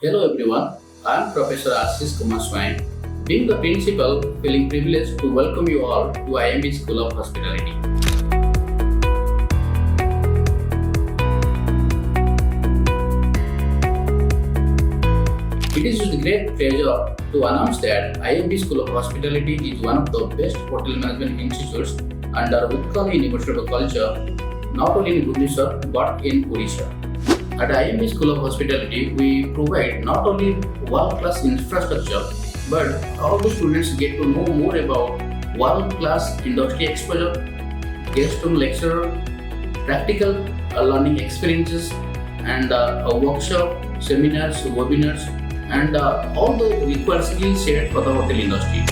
Hello everyone, I am Professor Ashish Kumar Swain. Being the principal, feeling privileged to welcome you all to IMB School of Hospitality. It is with great pleasure to announce that IMB School of Hospitality is one of the best hotel management institutes under Utkal University of Culture, not only in Bhubaneswar but in Odisha. At IMB School of Hospitality, we provide not only world-class infrastructure, but all the students get to know more about world-class industry exposure, guest room lecturer, practical learning experiences, and a workshop, seminars, webinars, and all the required skill set for the hotel industry.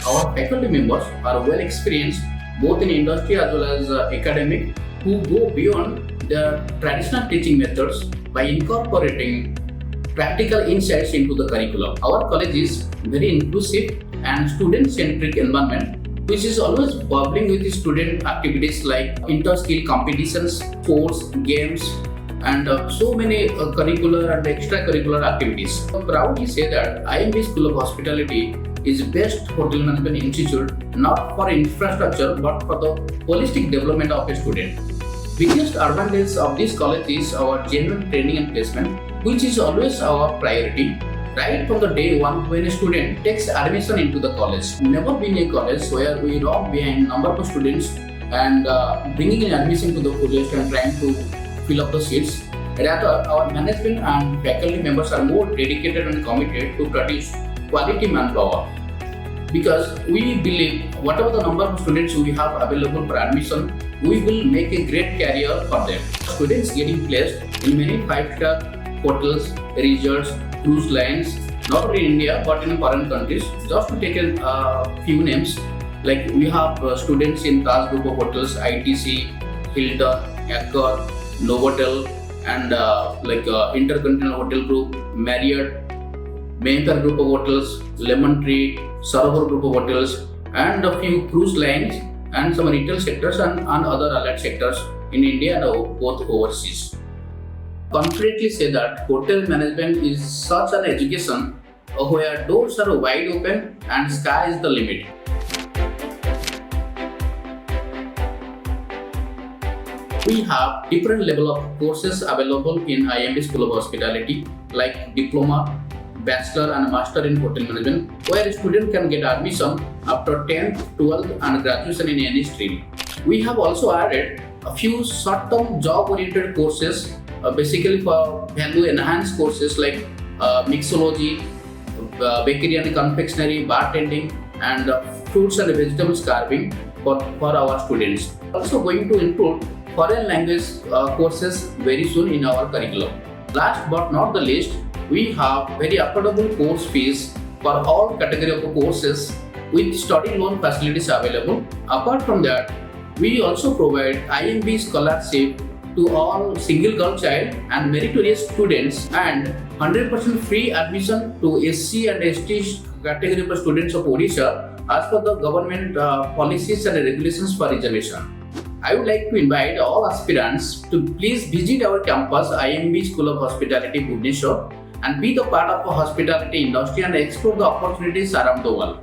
Our faculty members are well experienced both in industry as well as academic, who go beyond their traditional teaching methods by incorporating practical insights into the curriculum. Our college is very inclusive and student-centric environment, which is always bubbling with student activities like inter-skill competitions, sports, games, and so many curricular and extracurricular activities. I proudly say that IMB School of Hospitality is best hotel management institute not for infrastructure but for the holistic development of a student. Biggest advantage of this college is our genuine training and placement, which is always our priority. Right from the day one when a student takes admission into the college. Never been a college where we log behind number of students and bringing an admission to the fullest and trying to fill up the seats. Rather, our management and faculty members are more dedicated and committed to produce quality manpower, because we believe whatever the number of students we have available for admission, we will make a great career for them. Students getting placed in many 5-star hotels, resorts, cruise lines, not only in India but in foreign countries. Just to take a few names, like we have students in Taj Group of Hotels, ITC, Hilton, Accor, Novotel, and Intercontinental Hotel Group, Marriott, Mayfair Group of Hotels, Lemon Tree, Sarovar Group of Hotels, and a few cruise lines and some retail sectors and other allied sectors in India and both overseas. Confidently say that hotel management is such an education where doors are wide open and sky is the limit. We have different level of courses available in IMB School of Hospitality like Diploma, Bachelor and Master in Hotel Management, where a student can get admission after 10th, 12th and graduation in any stream. We have also added a few short-term job-oriented courses, basically for value-enhanced courses like mixology, bakery and confectionery, bartending, and fruits and vegetables carving for our students. Also going to include foreign language courses very soon in our curriculum. Last but not the least, we have very affordable course fees for all category of courses with study loan facilities available. Apart from that, we also provide IMB scholarship to all single girl child and meritorious students and 100% free admission to SC and ST category of students of Odisha as per the government policies and regulations for reservation. I would like to invite all aspirants to please visit our campus IMB School of Hospitality Bhubaneswar and be the part of the hospitality industry and explore the opportunities around the world.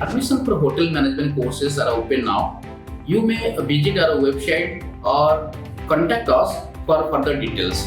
Admission for hotel management courses are open now. You may visit our website or contact us for further details.